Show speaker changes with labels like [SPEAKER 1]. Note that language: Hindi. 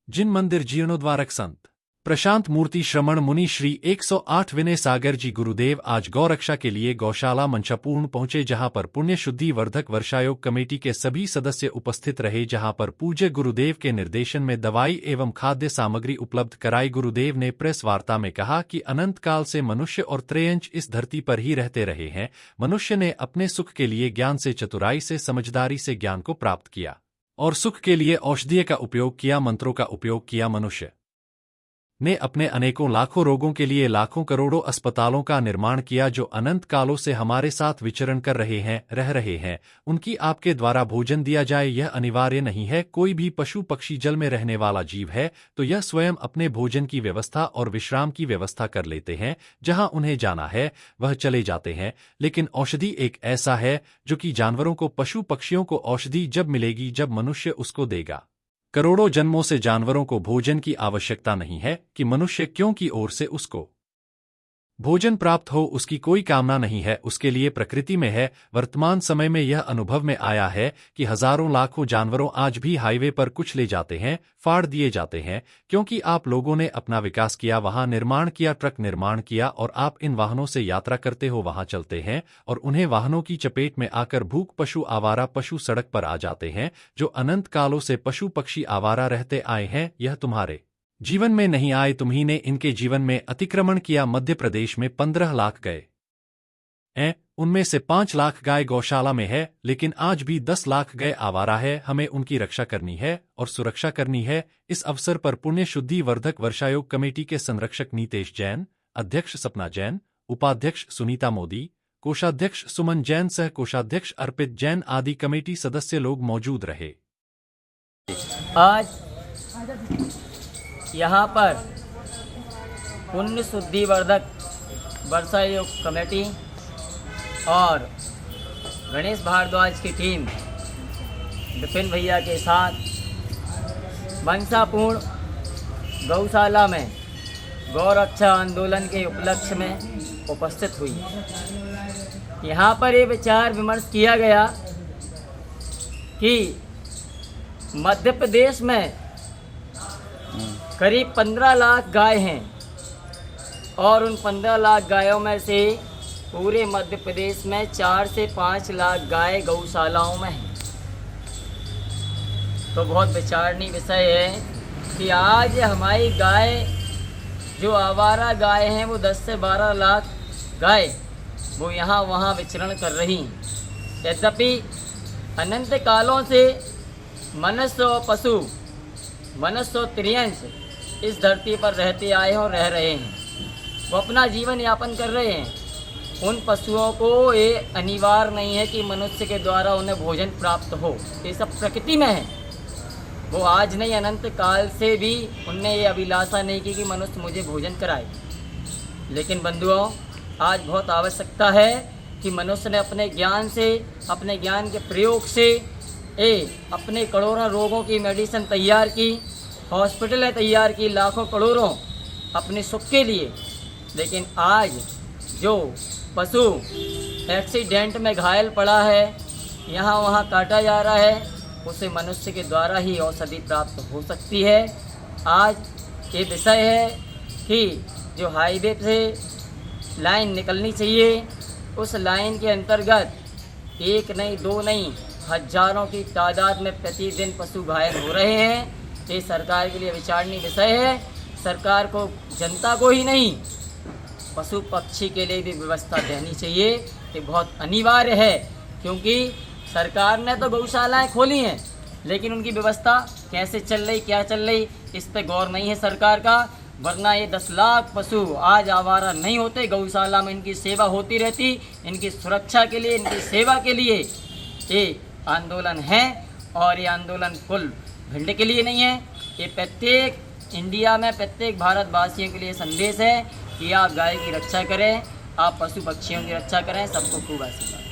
[SPEAKER 1] जिन मंदिर जीर्णोद्वारक संत प्रशांत मूर्ति श्रमण मुनि श्री 108 विनय सागर जी गुरुदेव आज गौरक्षा के लिए गौशाला मंचापूर्ण पहुंचे, जहां पर पुण्य शुद्धि वर्धक वर्षायोग कमेटी के सभी सदस्य उपस्थित रहे, जहां पर पूज्य गुरुदेव के निर्देशन में दवाई एवं खाद्य सामग्री उपलब्ध कराई। गुरुदेव ने प्रेस वार्ता में कहा कि अनंत काल से मनुष्य और त्रयंच इस धरती पर ही रहते रहे हैं। मनुष्य ने अपने सुख के लिए ज्ञान से, चतुराई से, समझदारी से ज्ञान को प्राप्त किया और सुख के लिए औषधीय का उपयोग किया, मंत्रों का उपयोग किया। मनुष्य ने अपने अनेकों लाखों रोगों के लिए लाखों करोड़ों अस्पतालों का निर्माण किया, जो अनंत कालों से हमारे साथ विचरण कर रहे हैं, रह रहे हैं। उनकी आपके द्वारा भोजन दिया जाए, यह अनिवार्य नहीं है। कोई भी पशु पक्षी जल में रहने वाला जीव है तो यह स्वयं अपने भोजन की व्यवस्था और विश्राम की व्यवस्था कर लेते हैं। जहां उन्हें जाना है वह चले जाते हैं। लेकिन औषधि एक ऐसा है जो कि जानवरों को, पशु पक्षियों को औषधि जब मिलेगी जब मनुष्य उसको देगा। करोड़ों जन्मों से जानवरों को भोजन की आवश्यकता नहीं है कि मनुष्य क्यों की ओर से उसको भोजन प्राप्त हो, उसकी कोई कामना नहीं है, उसके लिए प्रकृति में है। वर्तमान समय में यह अनुभव में आया है कि हजारों लाखों जानवरों आज भी हाईवे पर कुछ ले जाते हैं, फाड़ दिए जाते हैं, क्योंकि आप लोगों ने अपना विकास किया, वहां निर्माण किया, ट्रक निर्माण किया, और आप इन वाहनों से यात्रा करते हो, वहां चलते हैं और उन्हें वाहनों की चपेट में आकर भूख पशु, आवारा पशु सड़क पर आ जाते हैं, जो अनंत कालों से पशु पक्षी आवारा रहते आए हैं। यह तुम्हारे जीवन में नहीं आए, तुम्ही ने इनके जीवन में अतिक्रमण किया। मध्य प्रदेश में 15 लाख गए हैं, उनमें से 5 लाख गाय गौशाला में है, लेकिन आज भी 10 लाख गाय आवारा है। हमें उनकी रक्षा करनी है और सुरक्षा करनी है। इस अवसर पर पुण्य शुद्धि वर्धक वर्षायोग कमेटी के संरक्षक नीतेश जैन, अध्यक्ष सपना जैन, उपाध्यक्ष सुनीता मोदी, कोषाध्यक्ष सुमन जैन, सह कोषाध्यक्ष अर्पित जैन आदि कमेटी सदस्य लोग मौजूद रहे।
[SPEAKER 2] आज यहाँ पर पुण्य शुद्धि वर्धक वर्षायोग कमेटी और गणेश भारद्वाज की टीम विपिन भैया के साथ मंसापूर्ण गौशाला में गौरक्षा आंदोलन के उपलक्ष्य में उपस्थित हुई। यहाँ पर ये विचार विमर्श किया गया कि मध्य प्रदेश में करीब 15 लाख गाय हैं और उन 15 लाख गायों में से पूरे मध्य प्रदेश में 4 से 5 लाख गाय गौशालाओं में हैं। तो बहुत विचारणीय विषय है कि आज हमारी गाय जो आवारा गाय हैं वो 10 से 12 लाख गाय वो यहाँ वहाँ विचरण कर रही हैं। यद्यपि अनंत कालों से मनुष्य और पशु, मनुष्य और त्रियंश इस धरती पर रहते आए हैं और रह रहे हैं, वो अपना जीवन यापन कर रहे हैं। उन पशुओं को ये अनिवार्य नहीं है कि मनुष्य के द्वारा उन्हें भोजन प्राप्त हो, ये सब प्रकृति में है। वो आज नहीं, अनंत काल से भी उनने ये अभिलाषा नहीं की कि मनुष्य मुझे भोजन कराए। लेकिन बंधुओं, आज बहुत आवश्यकता है कि मनुष्य ने अपने ज्ञान से, अपने ज्ञान के प्रयोग से अपने करोड़ों रोगों की मेडिसिन तैयार की, हॉस्पिटलें तैयार की, लाखों करोड़ों अपने सुख के लिए। लेकिन आज जो पशु एक्सीडेंट में घायल पड़ा है, यहाँ वहाँ काटा जा रहा है, उसे मनुष्य के द्वारा ही औषधि प्राप्त हो सकती है। आज ये विषय है कि जो हाईवे से लाइन निकलनी चाहिए, उस लाइन के अंतर्गत एक नहीं, दो नहीं, हजारों की तादाद में प्रतिदिन पशु घायल हो रहे हैं। ये सरकार के लिए विचारणीय विषय है। सरकार को, जनता को ही नहीं, पशु पक्षी के लिए भी व्यवस्था देनी चाहिए। ये बहुत अनिवार्य है, क्योंकि सरकार ने तो गौशालाएं खोली हैं, लेकिन उनकी व्यवस्था कैसे चल रही, क्या चल रही, इस पर गौर नहीं है सरकार का। वरना ये 10 लाख पशु आज आवारा नहीं होते, गौशाला में इनकी सेवा होती रहती। इनकी सुरक्षा के लिए, इनकी सेवा के लिए ये आंदोलन है, और ये आंदोलन कुल भिंड के लिए नहीं है। ये प्रत्येक इंडिया में, प्रत्येक भारतवासियों के लिए संदेश है कि आप गाय की रक्षा करें, आप पशु पक्षियों की रक्षा करें। सबको खूब आशीर्वाद।